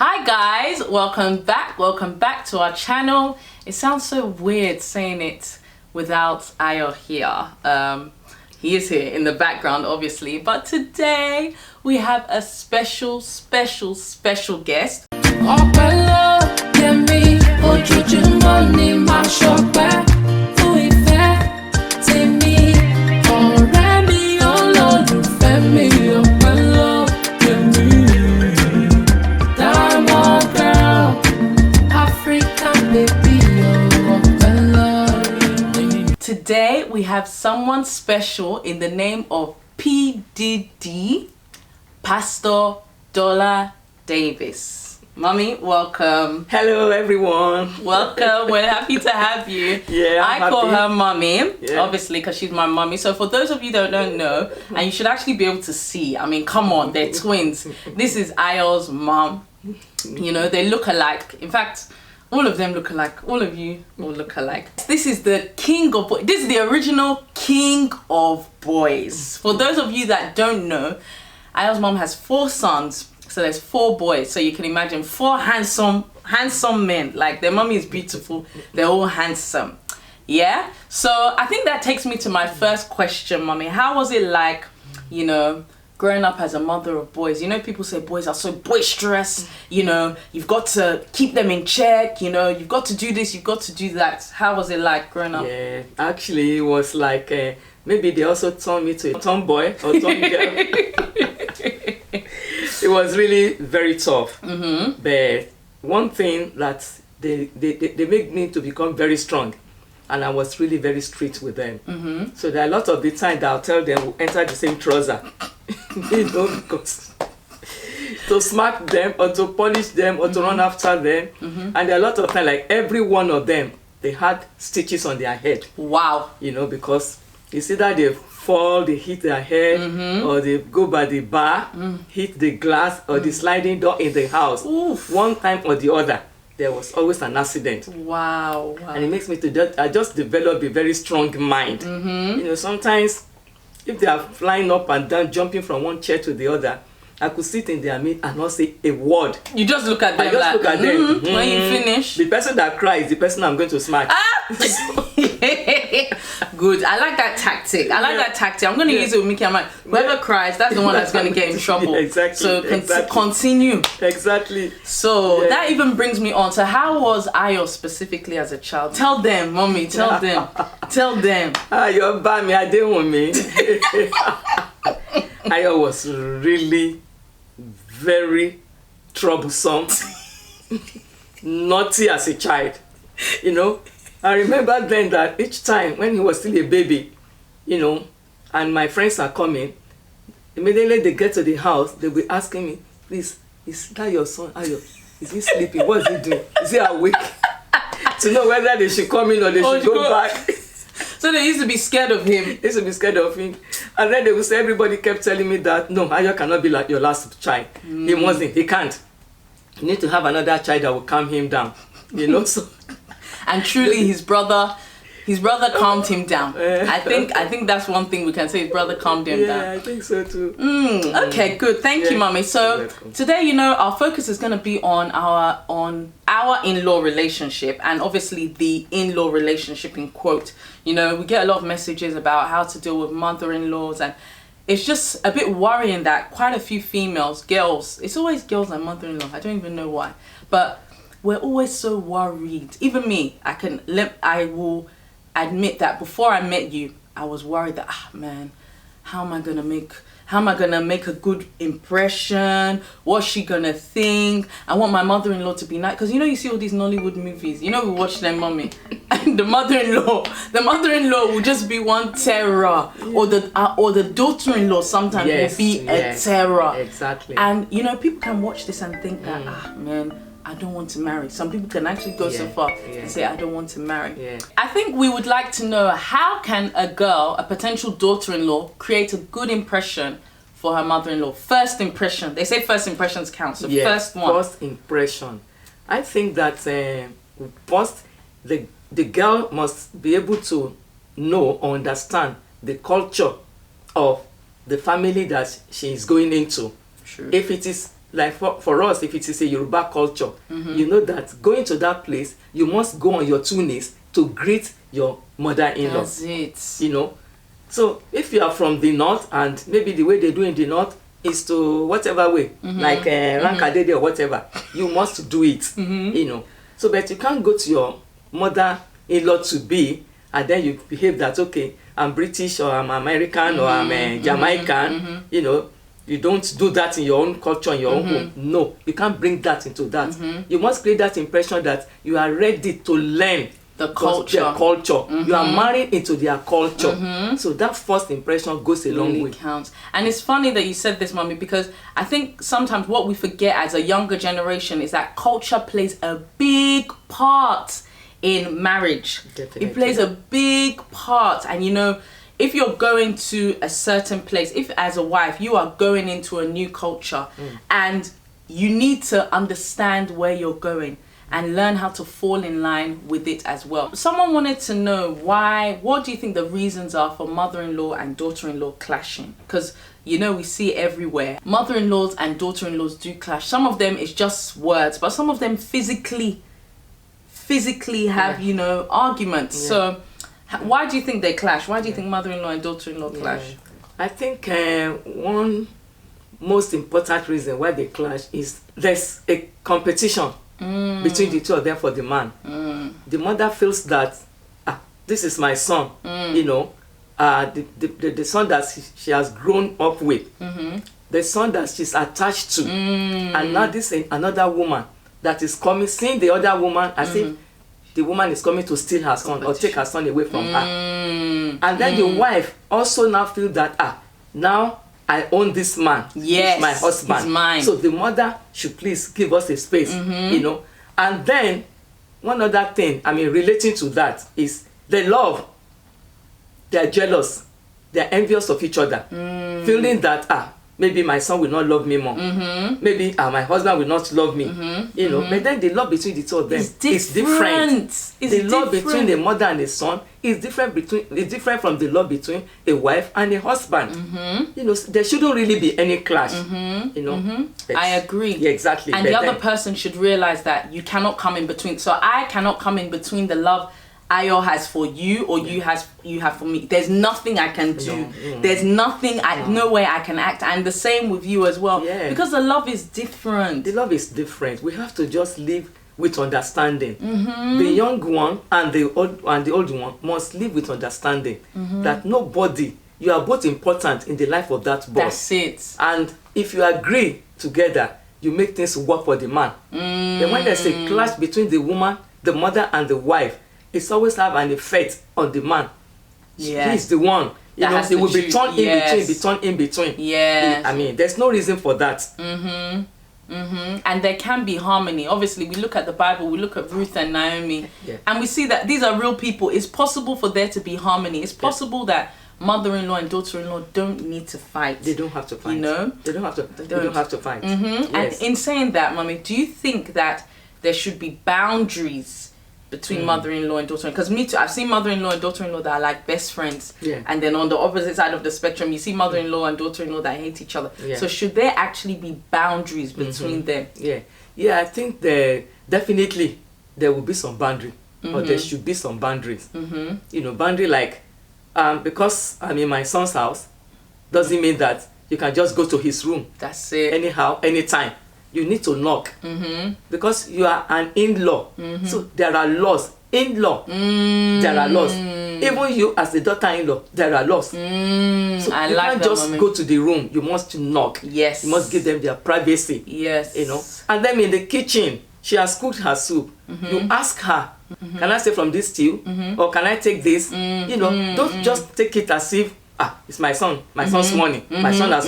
Hi guys, welcome back to our channel. It sounds so weird saying it without Ayo here. He is here in the background obviously, but today we have a special guest. Today we have someone special in the name of PDD, Pastor Dola Davis. Mommy, welcome. Hello everyone. Welcome. We're happy to have you. Yeah, I call her mommy, yeah. Obviously, because she's my mommy. So for those of you that don't know, and you should actually be able to see, I mean, come on, they're twins. This is Ayo's mom. You know, they look alike. In fact, all of them look alike. All of you all look alike. This is the king of boys. This is the original king of boys. For those of you that don't know, Ayo's mom has 4 sons. So there's 4 boys. So you can imagine 4 handsome men. Like, their mommy is beautiful. They're all handsome. Yeah? So I think that takes me to my first question, mommy. How was it like, you know, growing up as a mother of boys? You know, people say boys are so boisterous, you know, you've got to keep them in check, you know, you've got to do this, you've got to do that. How was it like growing up? Yeah, actually it was like, maybe they also turned me to a tomboy or tomgirl. It was really very tough. Mm-hmm. But one thing that they made me to become very strong. And I was really very strict with them. Mm-hmm. So there are a lot of the time that I'll tell them, we'll enter the same trouser. You know, because to smack them or to punish them or to run after them. Mm-hmm. And there are a lot of times, like every one of them, they had stitches on their head. Wow. You know, because you see that they fall, they hit their head, mm-hmm. or they go by the bar, hit the glass or the sliding door in the house. Oof. One time or the other, there was always an accident. Wow. And it makes me to just develop a very strong mind. Mm-hmm. You know, sometimes if they are flying up and down, jumping from one chair to the other, I could sit in their midst and not say a word. You just look at them. I just look at them. Mm-hmm. When you finish, the person that cries is the person I'm going to smack. Good. I like that tactic. I'm going to use it with Mickey. I'm like, whoever cries, that's the one that's going to get in trouble. Exactly. So continue. Exactly. So that even brings me on. So how was Ayo specifically as a child? Tell them, mommy. Tell them. Tell them. Ayo, Bami, I didn't want me. Ayo was really very troublesome, naughty as a child. You know, I remember then that each time when he was still a baby, you know, and my friends are coming, immediately they get to the house, they will asking me, please, is that your son, Ayo? Is he sleeping? What is he doing? Is he awake? To know whether they should come in or they should go back. So they used to be scared of him. They used to be scared of him. And then they would say, everybody kept telling me that, no, Ayo cannot be like your last child. He wasn't. He can't. You need to have another child that will calm him down. You know, so... And truly his brother calmed him down. I think that's one thing we can say. His brother calmed him down. Yeah, I think so too. Okay, good. Thank you, mommy. So today, you know, our focus is going to be on our in-law relationship, and obviously the in-law relationship in quote. You know, we get a lot of messages about how to deal with mother-in-laws, and it's just a bit worrying that quite a few females, girls, it's always girls and mother-in-law. I don't even know why, but we're always so worried. Even me, I will admit that before I met you, I was worried that, man, how am I gonna make a good impression? What's she gonna think? I want my mother-in-law to be nice, because you know, you see all these Nollywood movies, you know, we watch them, mommy, and the mother-in-law will just be one terror, or the daughter-in-law sometimes will be a terror. Exactly. And you know, people can watch this and think that, man, I don't want to marry. Some people can actually go so far and say, I don't want to marry. Yeah. I think we would like to know, how can a girl, a potential daughter-in-law, create a good impression for her mother-in-law? First impression. They say first impressions count. So first one. First impression. I think that first, the girl must be able to know or understand the culture of the family that she is going into. Sure. If it is like for us, if it is a Yoruba culture, you know that going to that place, you must go on your 2 knees to greet your mother-in-law. That's it. You know, so if you are from the north, and maybe the way they do in the north is to whatever way, like Rankadede or whatever, you must do it. You know, so but you can't go to your mother-in-law to be, and then you behave that, okay, I'm British or I'm American or I'm Jamaican. You know, you don't do that in your own culture, in your own home. No, you can't bring that into that. You must create that impression that you are ready to learn the culture. Their culture. You are married into their culture. So that first impression goes a long way. Counts. And it's funny that you said this, Mommy, because I think sometimes what we forget as a younger generation is that culture plays a big part in marriage. Definitely. It plays a big part. And you know, if you're going to a certain place, if as a wife you are going into a new culture, and you need to understand where you're going and learn how to fall in line with it as well. Someone wanted to know what do you think the reasons are for mother-in-law and daughter-in-law clashing? Because you know, we see it everywhere. Mother-in-laws and daughter-in-laws do clash. Some of them is just words, but some of them physically have, you know, arguments. So why do you think they clash? Why do you think mother-in-law and daughter-in-law clash? I think one most important reason why they clash is there's a competition between the two of them for the man. The mother feels that this is my son, you know, the son that she has grown up with, the son that she's attached to, and now this is another woman that is coming, seeing the other woman as if the woman is coming to steal her son or take her son away from her. And then the wife also now feels that now I own this man. Yes, he's my husband. He's mine. So the mother should please give us a space, you know. And then one other thing, I mean, relating to that is they love, they're jealous, they're envious of each other, feeling that maybe my son will not love me more. Maybe my husband will not love me. You know, but then the love between the two of them is different. The love between the mother and the son is different from the love between a wife and a husband. You know, there shouldn't really be any clash. You know, I agree. Yeah, exactly. And the other person should realize that you cannot come in between. So I cannot come in between the love Ayo has for you or you have for me. There's nothing I can do. There's nothing, no way I can act. And the same with you as well. Yeah. Because the love is different. The love is different. We have to just live with understanding. The young one and the old one must live with understanding that nobody, you are both important in the life of that boy. That's it. And if you agree together, you make things work for the man. Then when there's a clash between the woman, the mother and the wife, it's always have an effect on the man. Yeah. He's the one. You know, it will be turned in between. Yeah. I mean, there's no reason for that. And there can be harmony. Obviously, we look at the Bible, we look at Ruth and Naomi, and we see that these are real people. It's possible for there to be harmony. It's possible that mother-in-law and daughter-in-law don't need to fight. They don't have to fight. You know? They don't have to fight. Yes. And in saying that, Mommy, do you think that there should be boundaries between mother-in-law and daughter-in-law? Because me too, I've seen mother-in-law and daughter-in-law that are like best friends. Yeah. And then on the opposite side of the spectrum, you see mother-in-law and daughter-in-law that hate each other. Yeah. So should there actually be boundaries between them? Yeah, I think definitely there will be some boundary, or there should be some boundaries. You know, boundary like, because I'm in my son's house, doesn't mean that you can just go to his room. That's it. Anyhow, anytime. You need to knock because you are an in-law. So there are laws. In-law, there are laws. Even you as the daughter-in-law, there are laws. So you can't just go to the room. You must knock. Yes. You must give them their privacy. Yes. You know. And then in the kitchen, she has cooked her soup. You ask her, can I stay from this stew? Or can I take this? You know, don't just take it as if, it's my son. My son's money. My son has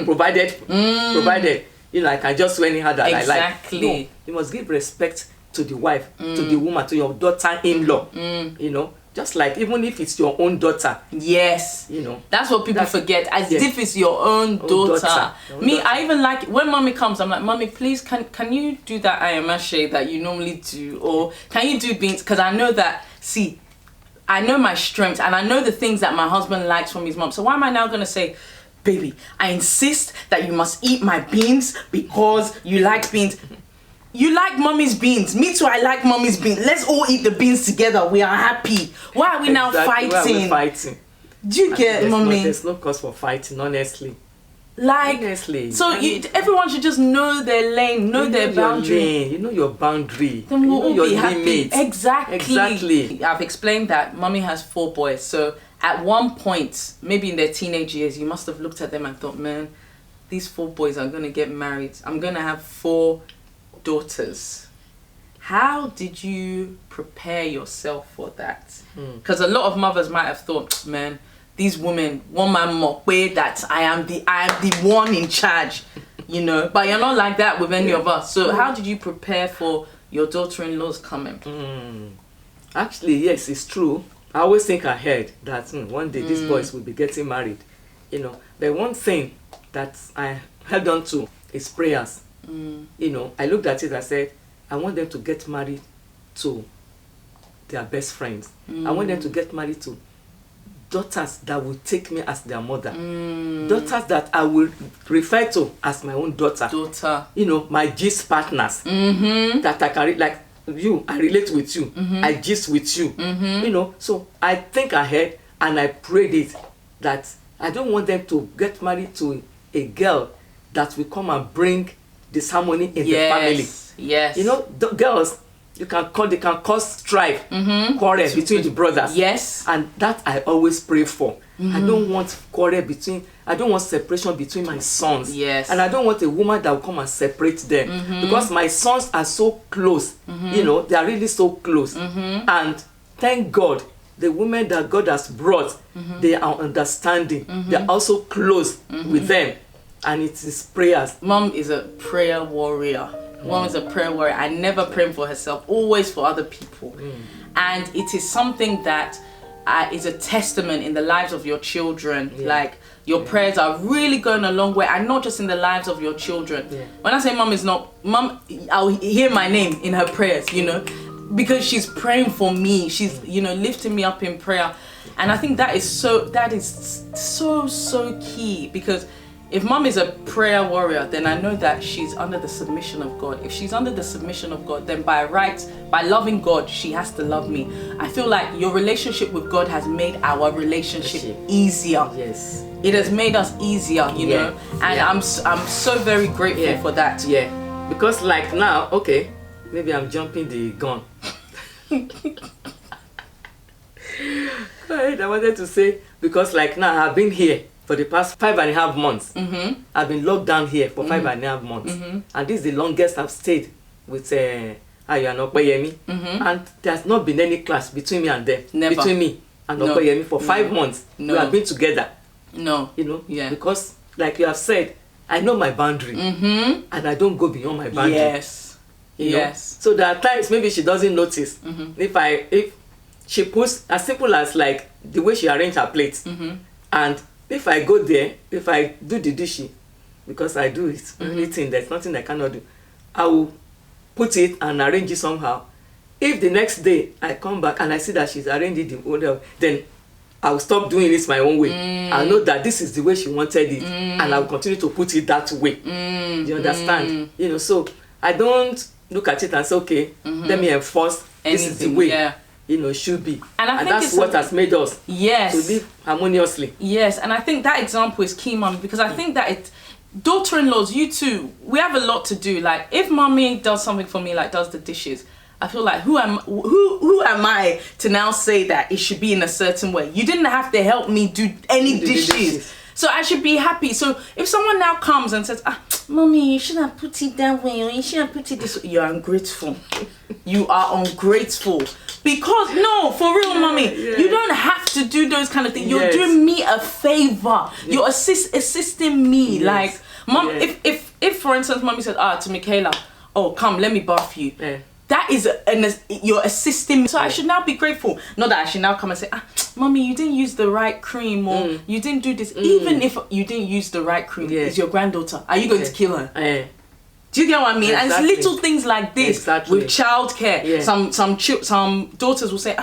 provided. You know, I can just do anyhow that I like. No, you must give respect to the wife, to the woman, to your daughter-in-law. You know, just like even if it's your own daughter. Yes. You know. That's what people forget. As if it's your own daughter. I even like when mommy comes, I'm like, mommy, please, can you do that ayamashe that you normally do? Or can you do beans? Because I know that, I know my strengths and I know the things that my husband likes from his mom. So why am I now going to say, baby, I insist that you must eat my beans because you like beans. You like mommy's beans. Me too, I like mommy's beans. Let's all eat the beans together. We are happy. Why are we now fighting? Why are we fighting? Do you get, mommy? There's no cause for fighting, honestly. Like, honestly. So everyone should just know their lane, know their boundary. You know your boundary. Then we'll all be happy. Limits. Exactly. I've explained that mommy has 4 boys. So at one point, maybe in their teenage years, you must have looked at them and thought, man, these 4 boys are going to get married. I'm going to have 4 daughters. How did you prepare yourself for that? Because a lot of mothers might have thought, man, these women, one man more way that I am the one in charge, you know. But you're not like that with any of us. So how did you prepare for your daughter-in-law's coming? Actually, yes, it's true. I always think ahead that one day these boys will be getting married, you know. But one thing that I held on to is prayers. You know, I looked at it, I said, I want them to get married to their best friends. I want them to get married to daughters that will take me as their mother. Daughters that I will refer to as my own daughter. You know, my gist partners. That I can, like you, I relate with you. I gist with you. You know, so I think ahead and I prayed it that I don't want them to get married to a girl that will come and bring disharmony in the family. Yes. You know, the girls, they can cause strife, quarrel between the brothers. Yes. And that I always pray for. I don't want quarrel I don't want separation between my sons. Yes. And I don't want a woman that will come and separate them. Because my sons are so close. You know, they are really so close. And thank God, the women that God has brought, they are understanding. They are also close with them. And it is prayers. Mom is a prayer warrior. Mom is a prayer warrior. I never pray for herself, always for other people. And it is something that is a testament in the lives of your children. Like, your prayers are really going a long way, and not just in the lives of your children. When I say mom is not, mom, I'll hear my name in her prayers, you know, because she's praying for me. She's, you know, lifting me up in prayer. And I think that is so key, because if mom is a prayer warrior, then I know that she's under the submission of God. If she's under the submission of God, then by loving God, she has to love me. I feel like your relationship with God has made our relationship easier. Yes. It has made us easier, you know. And I'm so very grateful for that. Yeah. Because like now, okay, maybe I'm jumping the gun. I wanted to say, because like now I've been here for the past 5.5 months. I've been locked down here for 5.5 months. And this is the longest I've stayed with Ayopedavies. And there's not been any clash between me and them. Never. Between me and Ayopedavies for 5 months. We have been together. No. You know? Because like you have said, I know my boundary. And I don't go beyond my boundary. Yes. You know? So there are times maybe she doesn't notice. If she puts, as simple as like the way she arranged her plates. And if I go there, if I do the dishy, because I do it, anything, there's nothing I cannot do, I will put it and arrange it somehow. If the next day I come back and I see that she's arranged it the order, then I will stop doing it my own way. I know that this is the way she wanted it, and I will continue to put it that way. Do you understand? You know, so I don't look at it and say, okay, let me enforce this is the way. You know, should be. And I think that's what has made us to live harmoniously. Yes, and I think that example is key, Mum, because I think that daughter-in-laws, you too, we have a lot to do. Like, if Mommy does something for me, like does the dishes, I feel like who am I to now say that it should be in a certain way? You didn't have to help me do any dishes. So I should be happy. So if someone now comes and says, Mommy, you shouldn't have put it that way, or you shouldn't have put it this way, you're ungrateful. You are ungrateful. Because, no, for real, Mommy, you don't have to do those kind of things. You're doing me a favor. You're assisting me. Like, Mom, if for instance, Mommy said, to Michaela, oh, come, let me bath you. That is, you're assisting me. So I should now be grateful. Not that I should now come and say, Mommy, you didn't use the right cream, or you didn't do this. Even if you didn't use the right cream, it's your granddaughter. Are you going to kill her? Do you get what I mean? Exactly. And it's little things like this with childcare. Some daughters will say,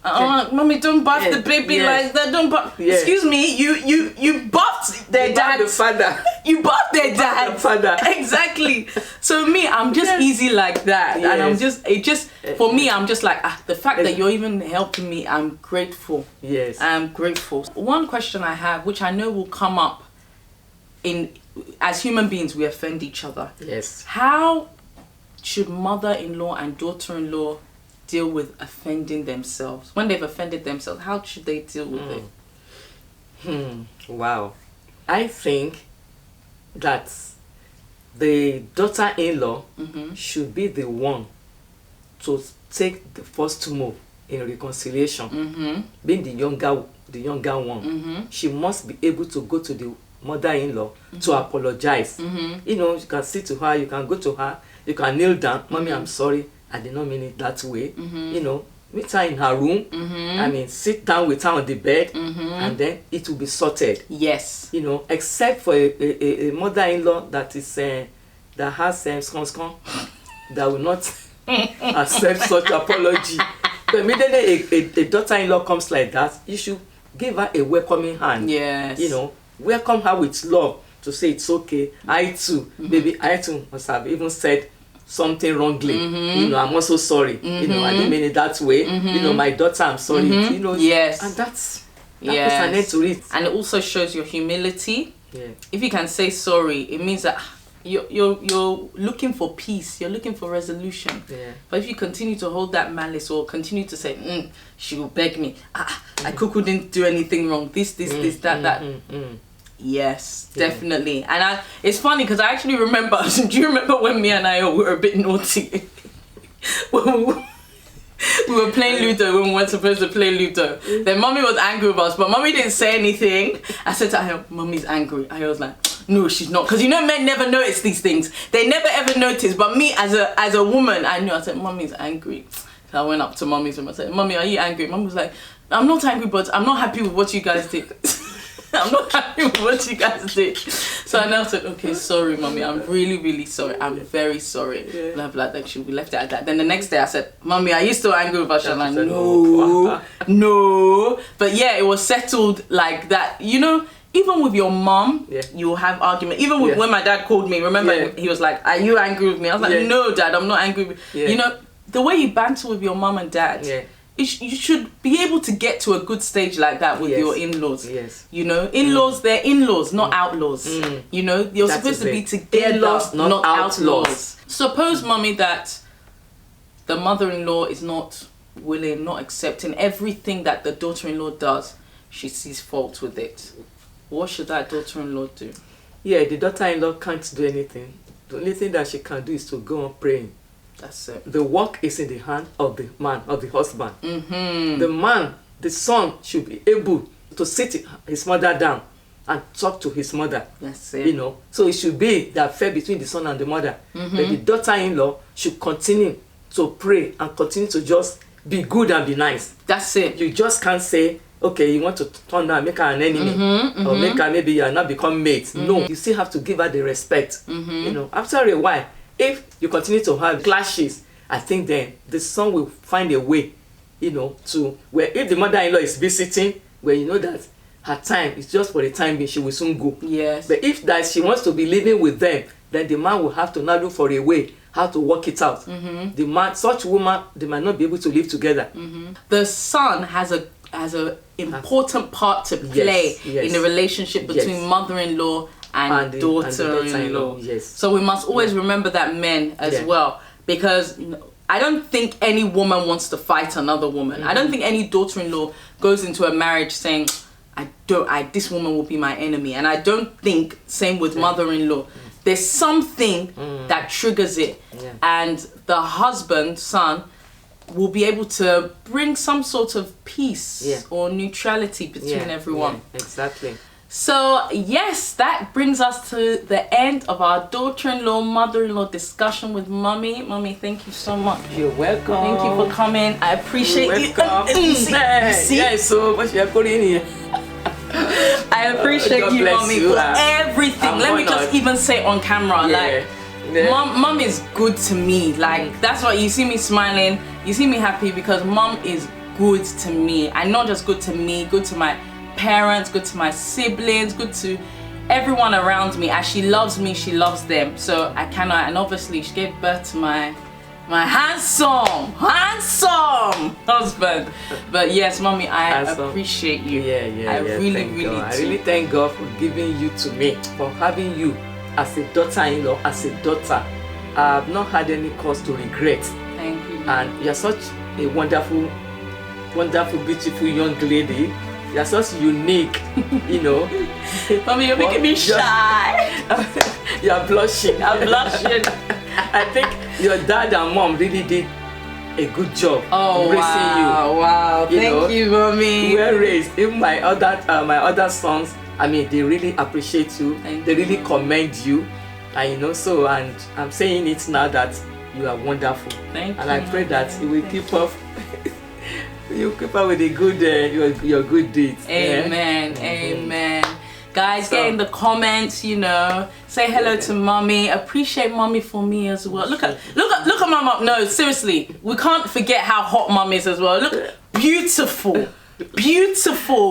Mommy, don't bath the baby like that. Don't bath. Excuse me, you bathed their dad. The father. You bathed their dad. The father. Exactly. So me, I'm just easy like that, and for me, I'm just like the fact that you're even helping me. I'm grateful. Yes. I'm grateful. One question I have, which I know will come up as human beings, we offend each other. Yes. How should mother-in-law and daughter-in-law deal with offending themselves? When they've offended themselves, how should they deal with it? Wow. I think that the daughter-in-law should be the one to take the first move in reconciliation. Being the younger one, she must be able to go to the mother-in-law to apologize. You know, you can sit to her, you can go to her, you can kneel down. Mommy, I'm sorry, I did not mean it that way. You know, meet her in her room. I mean, sit down with her on the bed, and then it will be sorted. Yes. You know, except for a mother-in-law that is that has scon that will not accept such apology. But immediately a daughter-in-law comes like that, you should give her a welcoming hand. Yes. You know, welcome her with love to say it's okay. I too, maybe I too must have even said something wrongly. You know, I'm also sorry. You know, I didn't mean it that way. You know, my daughter, I'm sorry. You know, yes. And that puts an end to it. And it also shows your humility. Yeah. If you can say sorry, it means that you're looking for peace. You're looking for resolution. Yeah. But if you continue to hold that malice or continue to say, she will beg me. I couldn't do anything wrong. This, that. Yes, definitely. And it's funny because I actually remember. Do you remember when me and I were a bit naughty? We were playing Ludo when we weren't supposed to play Ludo. Then Mommy was angry with us, but Mommy didn't say anything. I said to her, Mommy's angry. I was like, no, she's not. Because you know, men never notice these things. They never ever notice. But me as a woman, I knew. I said, Mommy's angry. So I went up to Mommy's room. I said, Mommy, are you angry? Mom was like, I'm not angry, but I'm not happy with what you guys did. I'm not happy with what you guys did. So I now said, okay, sorry, Mommy. I'm really, really sorry. I'm very sorry. Blah, blah. Then we left it at that. Then the next day I said, Mommy, are you still angry with us? She's like, no. But yeah, it was settled like that. You know, even with your mom, you'll have argument. Even with when my dad called me, remember, he was like, are you angry with me? I was like, no, Dad, I'm not angry with you. You know, the way you banter with your mom and dad, you should be able to get to a good stage like that with your in-laws. Yes. You know, in-laws, they're in-laws, not outlaws. You know, you're supposed to be together, in-laws, not outlaws. Suppose, Mommy, that the mother-in-law is not willing, not accepting everything that the daughter-in-law does. She sees fault with it. What should that daughter-in-law do? Yeah, the daughter-in-law can't do anything. The only thing that she can do is to go on praying. That's it. The work is in the hand of the man, of the husband. The man, the son, should be able to sit his mother down and talk to his mother. That's it. You know, so it should be the affair between the son and the mother. But the daughter-in-law should continue to pray and continue to just be good and be nice. That's it. You just can't say, okay, you want to turn her, make her an enemy, or make her maybe you are not become mates. No, you still have to give her the respect. You know, after a while, if you continue to have clashes, I think then the son will find a way, you know, to where if the mother-in-law is visiting, where you know that her time is just for the time being, she will soon go. Yes. But if that she wants to be living with them, then the man will have to now look for a way how to work it out. The man, such woman, they might not be able to live together. The son has a important part to play in the relationship between mother-in-law and daughter-in-law. Yes. So we must always remember that, men as well, because I don't think any woman wants to fight another woman. I don't think any daughter-in-law goes into a marriage saying, this woman will be my enemy. And I don't think same with mother-in-law. There's something that triggers it, and the husband, son, will be able to bring some sort of peace or neutrality between everyone. Exactly. So yes, that brings us to the end of our daughter-in-law, mother-in-law discussion with Mommy. Mommy, thank you so much. You're welcome. Thank you for coming. I appreciate you. So much you're calling here. I appreciate you, Mommy, for everything. Let me just even say on camera, Mom is good to me. Like, that's why you see me smiling, you see me happy, because Mom is good to me, and not just good to me, good to my parents, good to my siblings, good to everyone around me. As she loves me, she loves them. So I cannot. And obviously she gave birth to my handsome husband. But yes, mommy, I appreciate you. I really do. I really thank God for giving you to me, for having you as a daughter-in-law, as a daughter. I have not had any cause to regret. Thank you. And you're such a wonderful, beautiful young lady. You're such unique, you know. Mommy, you're making me shy. You're blushing. I'm blushing. I think your dad and mom really did a good job raising you. Wow, thank you, mommy. Well raised. Even my other sons, I mean, they really appreciate you. They really commend you. And you know, so, and I'm saying it now that you are wonderful. Thank you. And I pray that you will keep up. You keep up with the good, your good deeds. Amen. Yeah? Amen. Guys, get in the comments, you know, say hello to mommy, appreciate mommy for me as well. Look at my mom. No, seriously, we can't forget how hot mom is as well. Look, beautiful,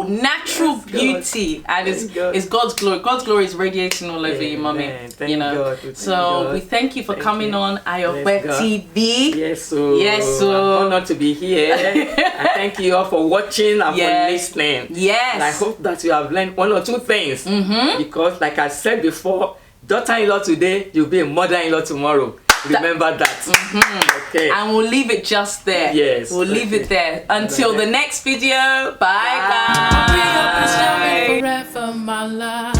natural beauty, and it's God's glory. God's glory is radiating all over you, mommy. Thank God. So we thank you for coming on Ayopedavies. Yes, so I'm honored to be here. And thank you all for watching and for listening. Yes. And I hope that you have learned one or two things. Because like I said before, daughter-in-law today, you'll be a mother-in-law tomorrow. Remember that. Okay. And we'll leave it just there. Yes. We'll leave it there. Until the next video. Bye. Guys. Forever, my life.